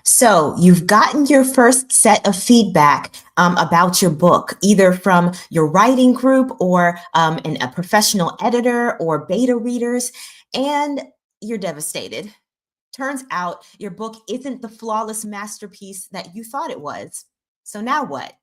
So you've gotten your first set of feedback about your book, either from your writing group or a professional editor or beta readers, and you're devastated. Turns out your book isn't the flawless masterpiece that you thought it was. So now what?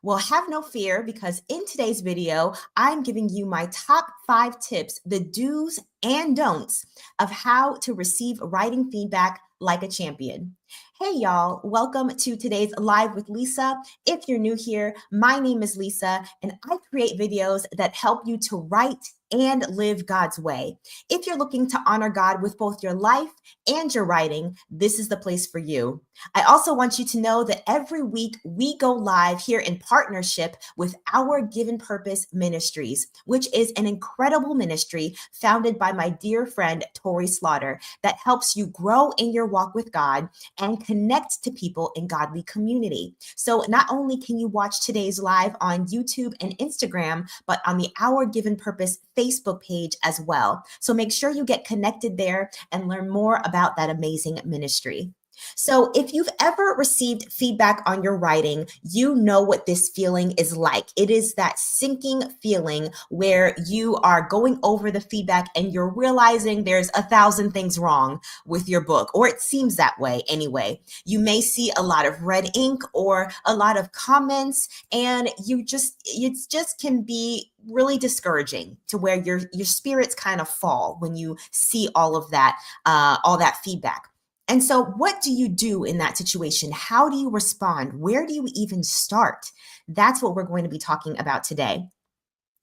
Well, have no fear because in today's video, I'm giving you my top 5 tips, the do's and don'ts of how to receive writing feedback like a champion. Hey, y'all, welcome to today's Live with Lisa. If you're new here, my name is Lisa, and I create videos that help you to write and live God's way. If you're looking to honor God with both your life and your writing, this is the place for you. I also want you to know that every week we go live here in partnership with Our Given Purpose Ministries, which is an incredible ministry founded by my dear friend, Tori Slaughter, that helps you grow in your walk with God and connect to people in godly community. So not only can you watch today's live on YouTube and Instagram, but on the Our Given Purpose Facebook page as well. So make sure you get connected there and learn more about that amazing ministry. So if you've ever received feedback on your writing, you know what this feeling is like. It is that sinking feeling where you are going over the feedback and you're realizing there's 1,000 things wrong with your book, or it seems that way anyway. You may see a lot of red ink or a lot of comments, and it just can be really discouraging to where your spirits kind of fall when you see all that feedback. And so what do you do in that situation? How do you respond? Where do you even start? That's what we're going to be talking about today.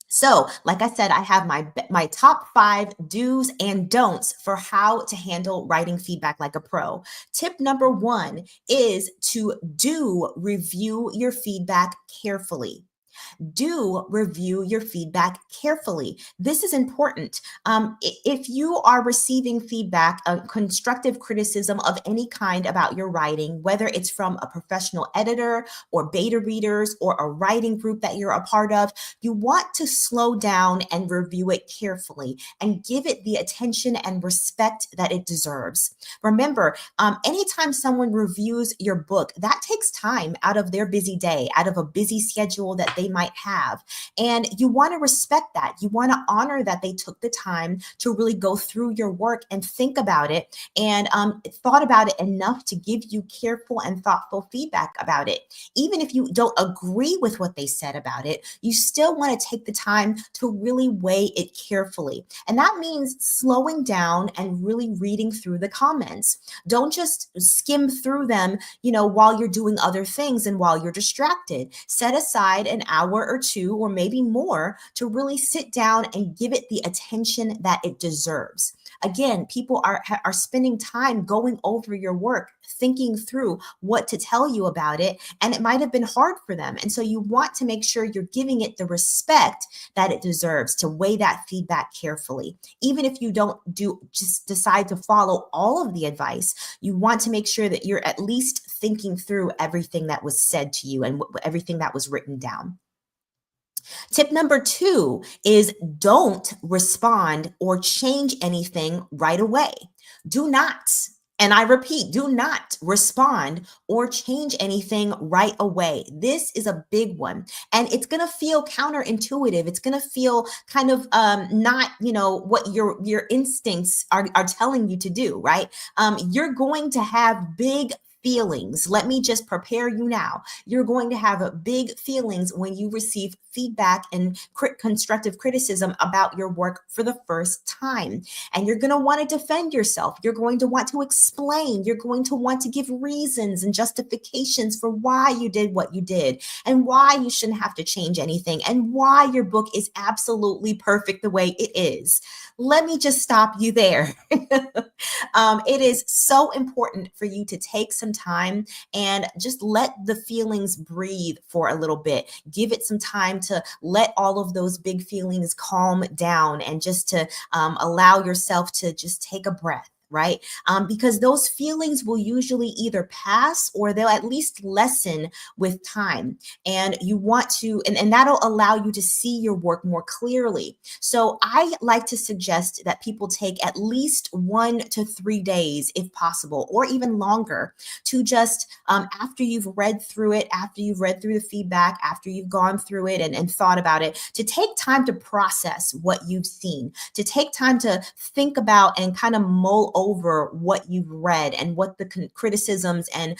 So, like I said, I have my top 5 do's and don'ts for how to handle writing feedback like a pro. Tip number 1 is to review your feedback carefully. Do review your feedback carefully. This is important. If you are receiving feedback, constructive criticism of any kind about your writing, whether it's from a professional editor or beta readers or a writing group that you're a part of, you want to slow down and review it carefully and give it the attention and respect that it deserves. Remember, anytime someone reviews your book, that takes time out of their busy day, out of a busy schedule that they might have. And you want to respect that. You want to honor that they took the time to really go through your work and think about it and thought about it enough to give you careful and thoughtful feedback about it. Even if you don't agree with what they said about it, you still want to take the time to really weigh it carefully. And that means slowing down and really reading through the comments. Don't just skim through them, while you're doing other things and while you're distracted. Set aside an hour or two, or maybe more, to really sit down and give it the attention that it deserves. Again, people are spending time going over your work, thinking through what to tell you about it, and it might have been hard for them. And so you want to make sure you're giving it the respect that it deserves, to weigh that feedback carefully. Even if you don't just decide to follow all of the advice, you want to make sure that you're at least thinking through everything that was said to you and everything that was written down. Tip number 2 is don't respond or change anything right away. Do not, and I repeat, do not respond or change anything right away. This is a big one, and it's going to feel counterintuitive. It's going to feel kind of not, what your instincts are telling you to do, right? You're going to have big feelings. Let me just prepare you now. You're going to have big feelings when you receive feedback and constructive criticism about your work for the first time. And you're going to want to defend yourself. You're going to want to explain. You're going to want to give reasons and justifications for why you did what you did and why you shouldn't have to change anything and why your book is absolutely perfect the way it is. Let me just stop you there. It is so important for you to take some time and just let the feelings breathe for a little bit. Give it some time to let all of those big feelings calm down and just to allow yourself to just take a breath. right? Because those feelings will usually either pass or they'll at least lessen with time. And you want to, and that'll allow you to see your work more clearly. So I like to suggest that people take at least 1 to 3 days, if possible, or even longer, to just after you've read through it, after you've read through the feedback, after you've gone through it and thought about it, to take time to process what you've seen, to take time to think about and kind of mull over what you've read and what the criticisms and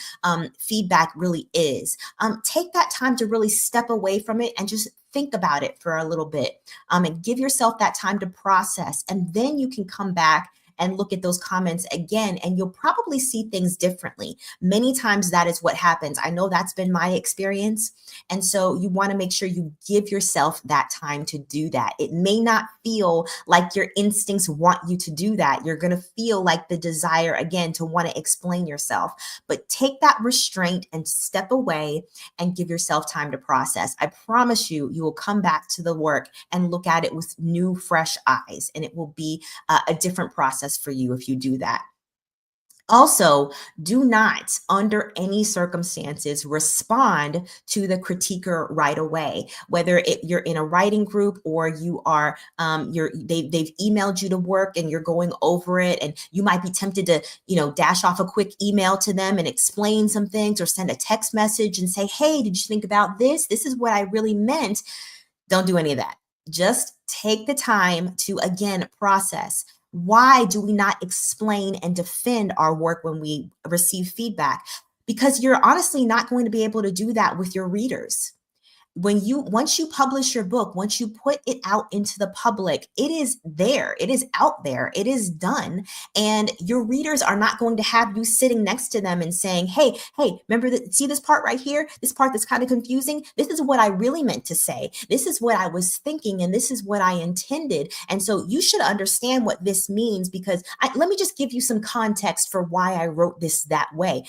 feedback really is. Take that time to really step away from it and just think about it for a little bit, and give yourself that time to process. And then you can come back and look at those comments again, and you'll probably see things differently. Many times that is what happens. I know that's been my experience. And so you want to make sure you give yourself that time to do that. It may not feel like your instincts want you to do that. You're going to feel like the desire again to want to explain yourself, but take that restraint and step away and give yourself time to process. I promise you, you will come back to the work and look at it with new, fresh eyes, and it will be a different process for you if you do that. Also, do not, under any circumstances, respond to the critiquer right away. Whether you're in a writing group or you are, they've emailed you to work and you're going over it, and you might be tempted to, dash off a quick email to them and explain some things, or send a text message and say, "Hey, did you think about this? This is what I really meant." Don't do any of that. Just take the time to, again, process. Why do we not explain and defend our work when we receive feedback? Because you're honestly not going to be able to do that with your readers. Once you publish your book, once you put it out into the public, it is there, it is out there, it is done. And your readers are not going to have you sitting next to them and saying, hey, remember that, see this part right here, this part that's kind of confusing, this is what I really meant to say, this is what I was thinking, and this is what I intended, and so you should understand what this means, because let me just give you some context for why I wrote this that way.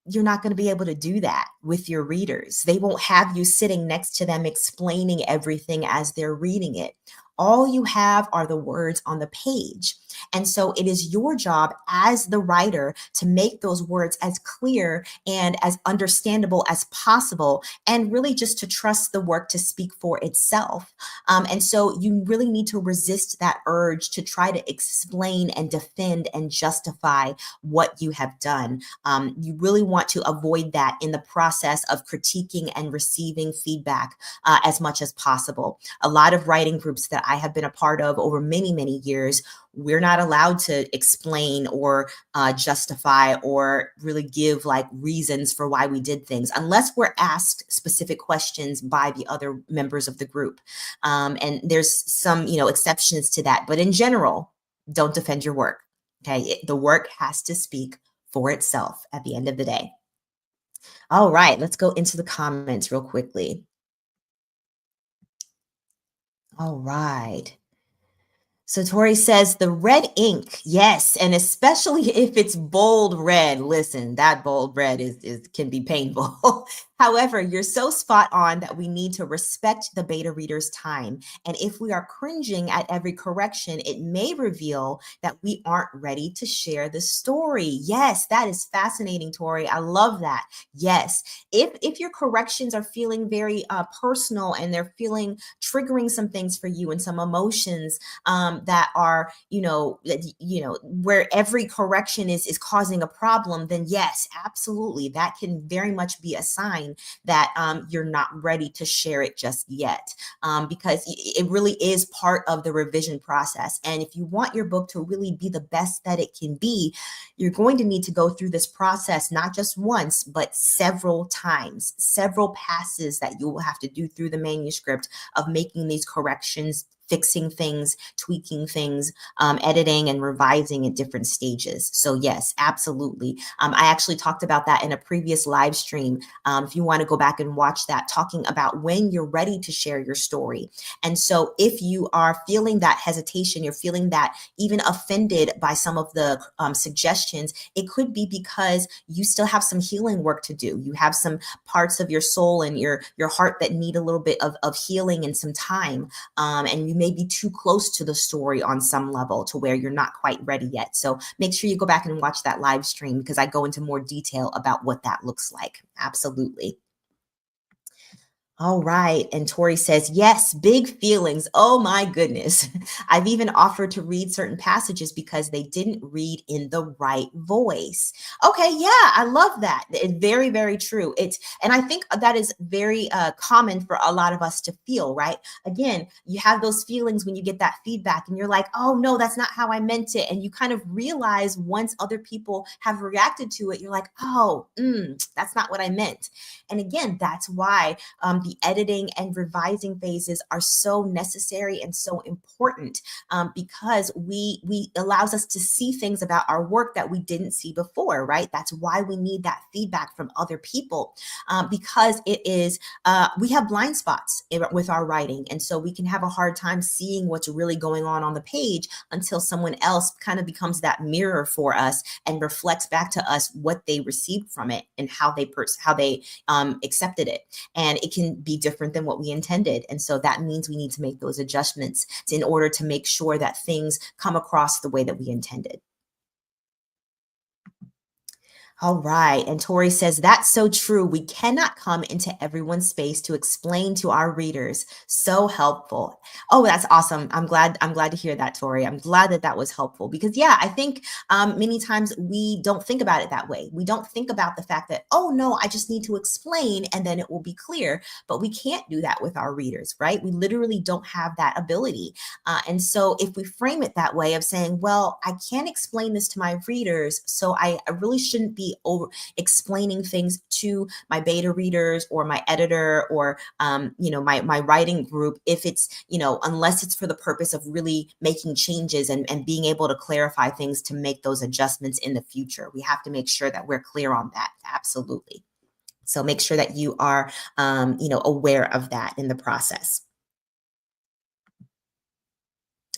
You're not going to be able to do that with your readers. They won't have you sitting next to them explaining everything as they're reading it. All you have are the words on the page. And so it is your job as the writer to make those words as clear and as understandable as possible, and really just to trust the work to speak for itself. And so you really need to resist that urge to try to explain and defend and justify what you have done. You really want to avoid that in the process of critiquing and receiving feedback as much as possible. A lot of writing groups that I have been a part of over many, many years, we're not allowed to explain or justify or really give like reasons for why we did things unless we're asked specific questions by the other members of the group. And there's some, exceptions to that. But in general, don't defend your work. Okay. The work has to speak for itself at the end of the day. All right. Let's go into the comments real quickly. All right. So Tori says the red ink, yes, and especially if it's bold red. Listen, that bold red is can be painful. However, you're so spot on that we need to respect the beta reader's time. And if we are cringing at every correction, it may reveal that we aren't ready to share the story. Yes, that is fascinating, Tori. I love that. Yes, if your corrections are feeling very personal and they're feeling triggering some things for you and some emotions, that are, where every correction is causing a problem, then yes, absolutely, that can very much be a sign that you're not ready to share it just yet, because it really is part of the revision process. And if you want your book to really be the best that it can be, you're going to need to go through this process not just once, but several times, several passes that you will have to do through the manuscript of making these corrections, fixing things, tweaking things, editing and revising at different stages. So yes, absolutely. I actually talked about that in a previous live stream. If you want to go back and watch that, talking about when you're ready to share your story. And so if you are feeling that hesitation, you're feeling that even offended by some of the suggestions, it could be because you still have some healing work to do. You have some parts of your soul and your heart that need a little bit of healing and some time. And you you may be too close to the story on some level to where you're not quite ready yet. So make sure you go back and watch that live stream because I go into more detail about what that looks like. Absolutely. All right. And Tori says, yes, big feelings. Oh my goodness. I've even offered to read certain passages because they didn't read in the right voice. Okay. Yeah. I love that. It's very, very true. And I think that is very common for a lot of us to feel, right? Again, you have those feelings when you get that feedback and you're like, oh no, that's not how I meant it. And you kind of realize once other people have reacted to it, you're like, oh, that's not what I meant. And again, that's why the editing and revising phases are so necessary and so important because we allows us to see things about our work that we didn't see before, right? That's why we need that feedback from other people because it is we have blind spots with our writing, and so we can have a hard time seeing what's really going on the page until someone else kind of becomes that mirror for us and reflects back to us what they received from it and how they accepted it. And it can be different than what we intended. And so that means we need to make those adjustments in order to make sure that things come across the way that we intended. All right. And Tori says, that's so true. We cannot come into everyone's space to explain to our readers. So helpful. Oh, that's awesome. I'm glad to hear that, Tori. I'm glad that that was helpful because yeah, I think many times we don't think about it that way. We don't think about the fact that, oh no, I just need to explain and then it will be clear, but we can't do that with our readers, right? We literally don't have that ability. And so if we frame it that way of saying, well, I can't explain this to my readers, so I really shouldn't be over explaining things to my beta readers or my editor or my writing group if it's unless it's for the purpose of really making changes and being able to clarify things to make those adjustments in the future. We have to make sure that we're clear on that. Absolutely. So make sure that you are aware of that in the process.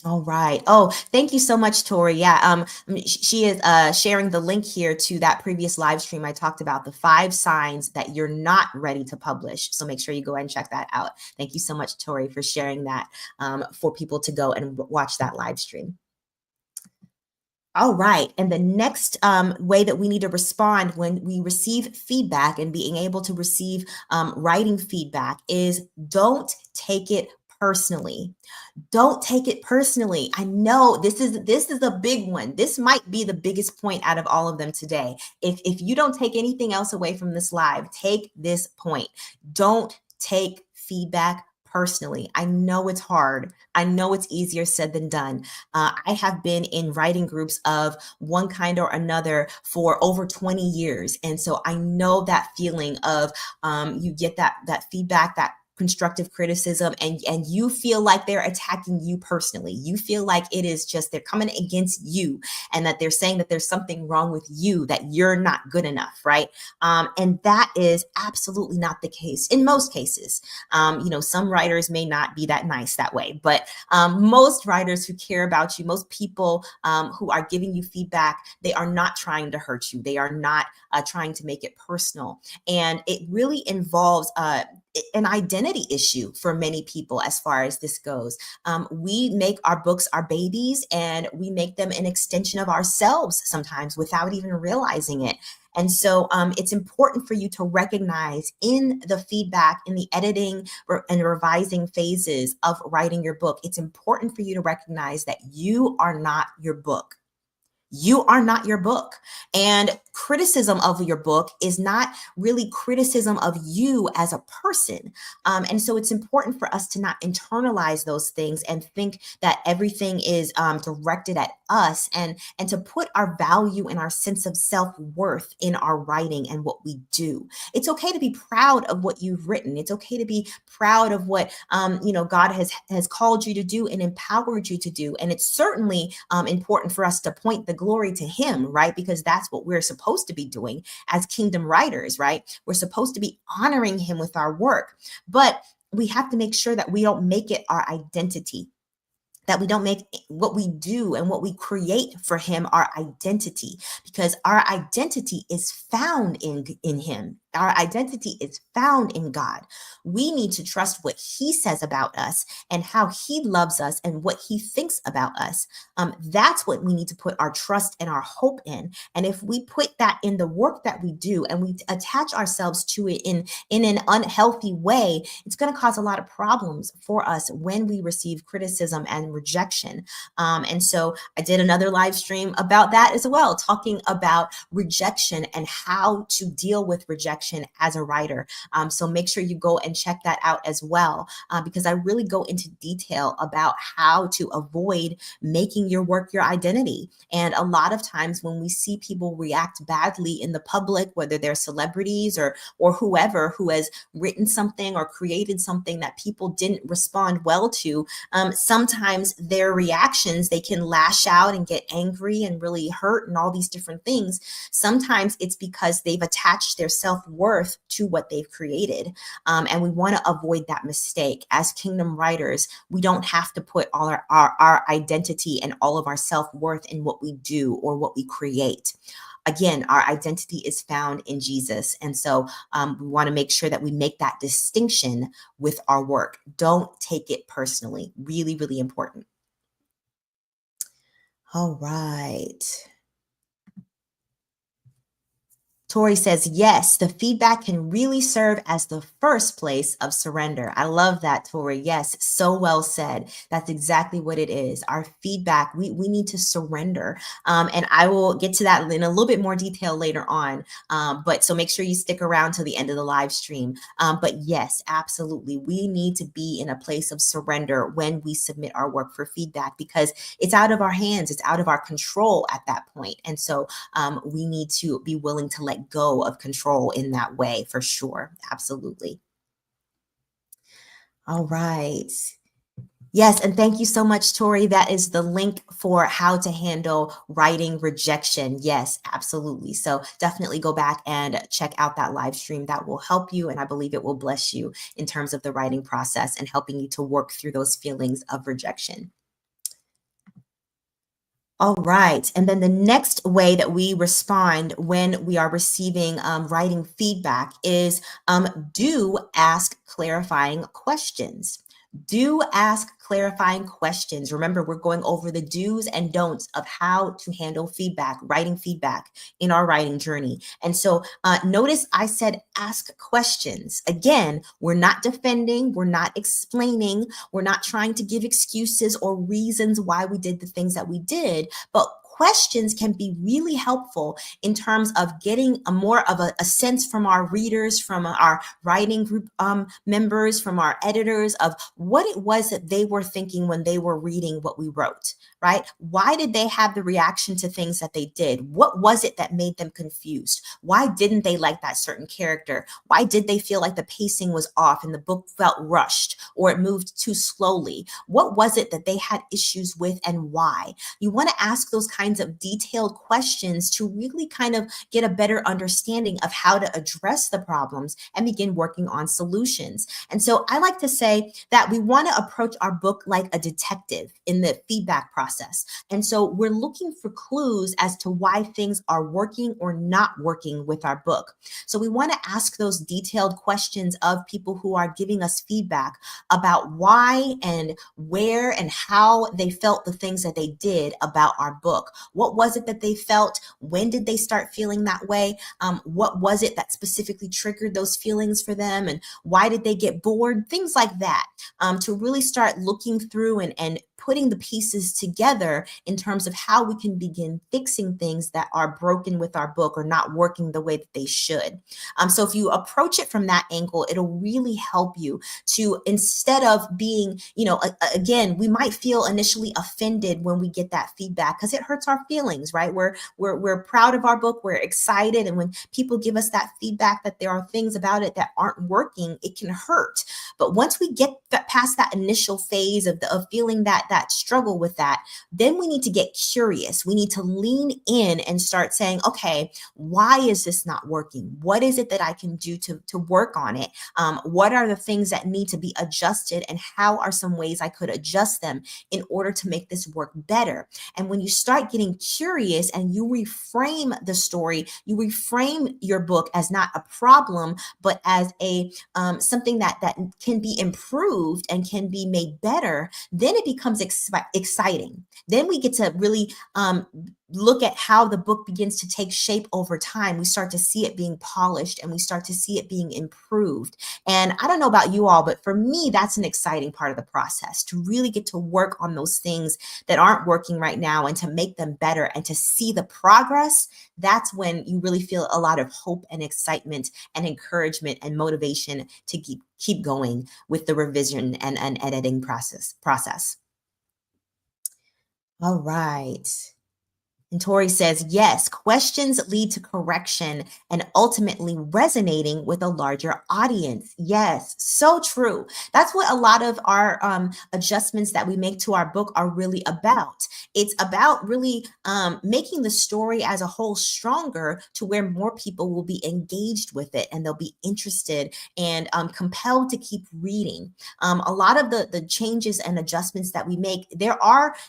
All right. Oh, thank you so much, Tori. Yeah, she is sharing the link here to that previous live stream I talked about, the 5 signs that you're not ready to publish. So make sure you go ahead and check that out. Thank you so much, Tori, for sharing that for people to go and watch that live stream. All right. And the next way that we need to respond when we receive feedback and being able to receive writing feedback is don't take it personally. Don't take it personally. I know this is a big one. This might be the biggest point out of all of them today. If you don't take anything else away from this live, take this point. Don't take feedback personally. I know it's hard. I know it's easier said than done. I have been in writing groups of one kind or another for over 20 years. And so I know that feeling of you get that feedback, that constructive criticism, and you feel like they're attacking you personally. You feel like it is just they're coming against you and that they're saying that there's something wrong with you, that you're not good enough, right? And that is absolutely not the case in most cases. Some writers may not be that nice that way, but most writers who care about you, most people who are giving you feedback, they are not trying to hurt you. They are not trying to make it personal. And it really involves an identity issue for many people as far as this goes. We make our books our babies and we make them an extension of ourselves sometimes without even realizing it. And so it's important for you to recognize in the feedback, in the editing and revising phases of writing your book, it's important for you to recognize that you are not your book. You are not your book. And criticism of your book is not really criticism of you as a person. And so it's important for us to not internalize those things and think that everything is directed at us and to put our value and our sense of self-worth in our writing and what we do. It's okay to be proud of what you've written. It's okay to be proud of what God has called you to do and empowered you to do. And it's certainly important for us to point the glory to him, right? Because that's what we're supposed to be doing as kingdom writers, right? We're supposed to be honoring him with our work, but we have to make sure that we don't make it our identity, that we don't make what we do and what we create for him our identity, because our identity is found in him. Our identity is found in God. We need to trust what He says about us and how He loves us and what He thinks about us. That's what we need to put our trust and our hope in. And if we put that in the work that we do and we attach ourselves to it in an unhealthy way, it's going to cause a lot of problems for us when we receive criticism and rejection. And so I did another live stream about that as well, talking about rejection and how to deal with rejection as a writer. So make sure you go and check that out as well, because I really go into detail about how to avoid making your work your identity. And a lot of times when we see people react badly in the public, whether they're celebrities or whoever who has written something or created something that people didn't respond well to, sometimes their reactions, they can lash out and get angry and really hurt and all these different things. Sometimes it's because they've attached their self-worth to what they've created. And we want to avoid that mistake. As kingdom writers, we don't have to put all our identity and all of our self-worth in what we do or what we create. Again, our identity is found in Jesus. And so we want to make sure that we make that distinction with our work. Don't take it personally. Really, really important. All right. Tori says, yes, the feedback can really serve as the first place of surrender. I love that, Tori. Yes, so well said. That's exactly what it is. Our feedback, we need to surrender. And I will get to that in a little bit more detail later on. But so make sure you stick around till the end of the live stream. But yes, absolutely. We need to be in a place of surrender when we submit our work for feedback, because it's out of our hands. It's out of our control at that point. And so we need to be willing to let go of control in that way, for sure. Absolutely. All right. Yes, and thank you so much, Tori. That is the link for how to handle writing rejection. Yes, absolutely. So definitely go back and check out that live stream. That will help you, and I believe it will bless you in terms of the writing process and helping you to work through those feelings of rejection. All right. And then the next way that we respond when we are receiving writing feedback is do ask clarifying questions. Do ask clarifying questions. Remember, we're going over the do's and don'ts of how to handle feedback, writing feedback in our writing journey. And so notice I said ask questions. Again, we're not defending, we're not explaining, we're not trying to give excuses or reasons why we did the things that we did, but questions can be really helpful in terms of getting a more of a sense from our readers, from our writing group members, from our editors of what it was that they were thinking when they were reading what we wrote, right? Why did they have the reaction to things that they did? What was it that made them confused? Why didn't they like that certain character? Why did they feel like the pacing was off and the book felt rushed or it moved too slowly? What was it that they had issues with and why? You want to ask those kinds of detailed questions to really kind of get a better understanding of how to address the problems and begin working on solutions. And so I like to say that we want to approach our book like a detective in the feedback process. And so we're looking for clues as to why things are working or not working with our book. So we want to ask those detailed questions of people who are giving us feedback about why and where and how they felt the things that they did about our book. What was it that they felt? When did they start feeling that way? What was it that specifically triggered those feelings for them? And why did they get bored? Things like that, to really start looking through and putting the pieces together in terms of how we can begin fixing things that are broken with our book or not working the way that they should. So if you approach it from that angle, it'll really help you to, instead of being, again, we might feel initially offended when we get that feedback because it hurts our feelings, right? We're proud of our book, we're excited, and when people give us that feedback that there are things about it that aren't working, it can hurt. But once we get past that initial phase of feeling that that struggle with that, then we need to get curious. We need to lean in and start saying, okay, why is this not working? What is it that I can do to work on it? What are the things that need to be adjusted, and how are some ways I could adjust them in order to make this work better? And when you start getting curious and you reframe the story, you reframe your book as not a problem, but as a something that can be improved and can be made better, then it becomes exciting. Then we get to really look at how the book begins to take shape over time. We start to see it being polished, and we start to see it being improved. And I don't know about you all, but for me, that's an exciting part of the process, to really get to work on those things that aren't working right now and to make them better and to see the progress. That's when you really feel a lot of hope and excitement and encouragement and motivation to keep going with the revision and editing process. All right. And Tori says, yes, questions lead to correction and ultimately resonating with a larger audience. Yes, so true. That's what a lot of our adjustments that we make to our book are really about. It's about really making the story as a whole stronger, to where more people will be engaged with it and they'll be interested and compelled to keep reading. A lot of the changes and adjustments that we make, there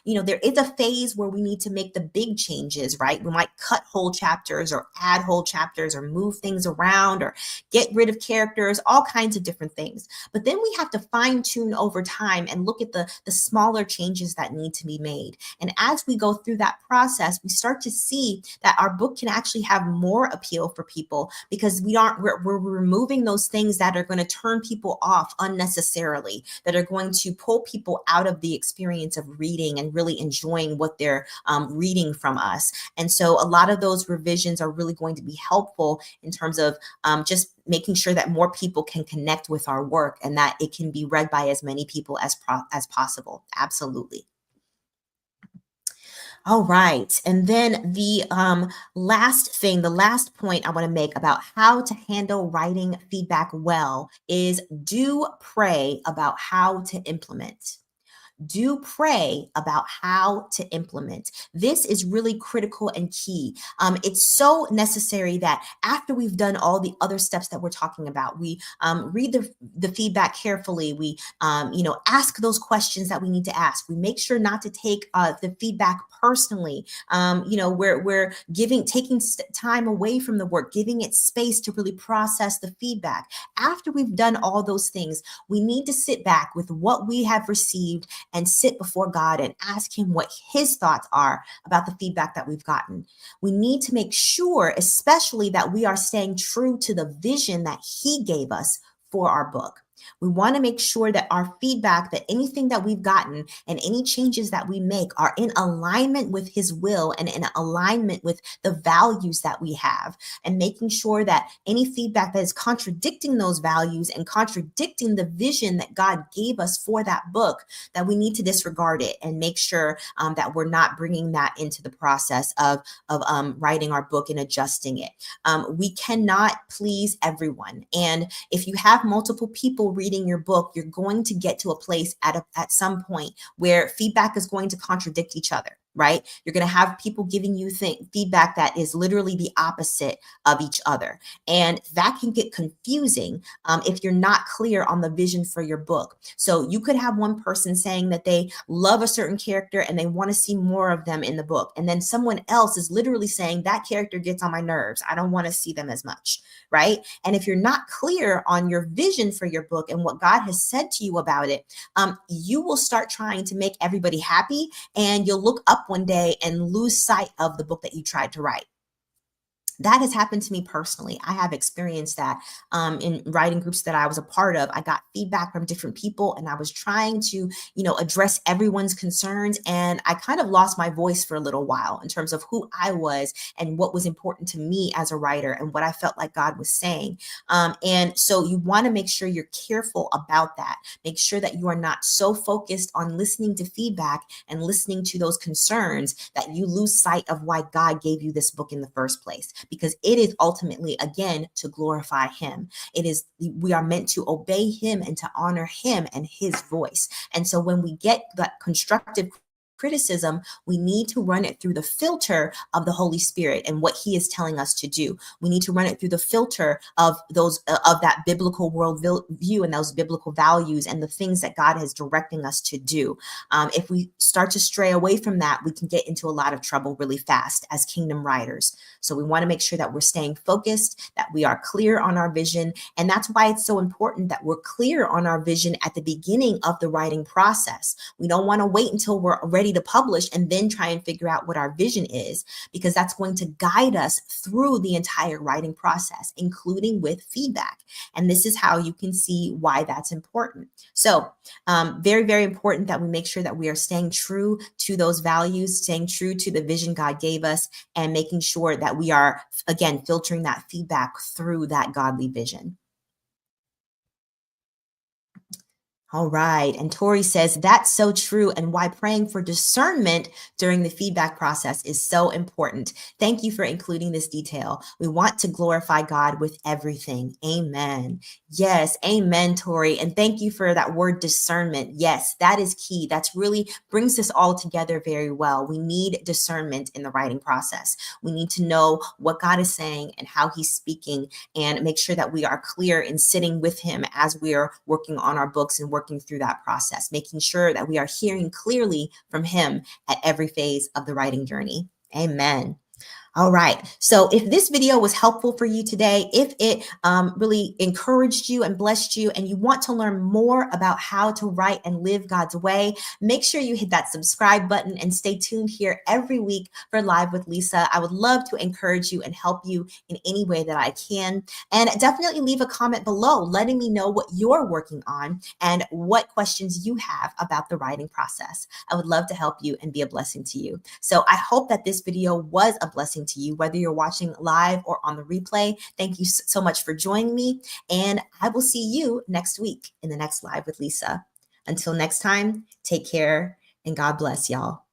is a phase where we need to make the big changes, right? We might cut whole chapters or add whole chapters or move things around or get rid of characters, all kinds of different things. But then we have to fine tune over time and look at the smaller changes that need to be made. And as we go through that process, we start to see that our book can actually have more appeal for people, because we're removing those things that are going to turn people off unnecessarily, that are going to pull people out of the experience of reading and really enjoying what they're reading from us. And so a lot of those revisions are really going to be helpful in terms of just making sure that more people can connect with our work and that it can be read by as many people as possible. Absolutely. All right. And then the last point I want to make about how to handle writing feedback well is, do pray about how to implement. Do pray about how to implement. This is really critical and key. It's so necessary that after we've done all the other steps that we're talking about, we read the feedback carefully. We ask those questions that we need to ask. We make sure not to take the feedback personally. We're taking time away from the work, giving it space to really process the feedback. After we've done all those things, we need to sit back with what we have received and sit before God and ask him what his thoughts are about the feedback that we've gotten. We need to make sure, especially, that we are staying true to the vision that he gave us for our book. We want to make sure that our feedback, that anything that we've gotten and any changes that we make are in alignment with his will and in alignment with the values that we have, and making sure that any feedback that is contradicting those values and contradicting the vision that God gave us for that book, that we need to disregard it and make sure that we're not bringing that into the process of writing our book and adjusting it. We cannot please everyone. And if you have multiple people reading your book, you're going to get to a place at some point where feedback is going to contradict each other, right? You're going to have people giving you feedback that is literally the opposite of each other. And that can get confusing if you're not clear on the vision for your book. So you could have one person saying that they love a certain character and they want to see more of them in the book. And then someone else is literally saying that character gets on my nerves. I don't want to see them as much, right? And if you're not clear on your vision for your book and what God has said to you about it, you will start trying to make everybody happy, and you'll look up one day and lose sight of the book that you tried to write. That has happened to me personally. I have experienced that in writing groups that I was a part of. I got feedback from different people and I was trying to, address everyone's concerns. And I kind of lost my voice for a little while in terms of who I was and what was important to me as a writer and what I felt like God was saying. And so you want to make sure you're careful about that. Make sure that you are not so focused on listening to feedback and listening to those concerns that you lose sight of why God gave you this book in the first place. because it is ultimately, again, to glorify him. We are meant to obey him and to honor him and his voice. And so when we get that constructive criticism, we need to run it through the filter of the Holy Spirit and what he is telling us to do. We need to run it through the filter of that biblical world view and those biblical values and the things that God is directing us to do. If we start to stray away from that, we can get into a lot of trouble really fast as kingdom writers. So we want to make sure that we're staying focused, that we are clear on our vision. And that's why it's so important that we're clear on our vision at the beginning of the writing process. We don't want to wait until we're ready to publish and then try and figure out what our vision is, because that's going to guide us through the entire writing process, including with feedback. And this is how you can see why that's important. So very, very important that we make sure that we are staying true to those values, staying true to the vision God gave us, and making sure that we are, again, filtering that feedback through that godly vision. All right. And Tori says, that's so true, and why praying for discernment during the feedback process is so important. Thank you for including this detail. We want to glorify God with everything. Amen. Yes. Amen, Tori. And thank you for that word discernment. Yes, that is key. That's really brings this all together very well. We need discernment in the writing process. We need to know what God is saying and how he's speaking, and make sure that we are clear in sitting with him as we are working on our books and working through that process, making sure that we are hearing clearly from him at every phase of the writing journey. Amen. All right. So if this video was helpful for you today, if it really encouraged you and blessed you, and you want to learn more about how to write and live God's way, make sure you hit that subscribe button and stay tuned here every week for Live with Lisa. I would love to encourage you and help you in any way that I can. And definitely leave a comment below letting me know what you're working on and what questions you have about the writing process. I would love to help you and be a blessing to you. So I hope that this video was a blessing to you, whether you're watching live or on the replay. Thank you so much for joining me, and I will see you next week in the next Live with Lisa. Until next time, take care and God bless y'all.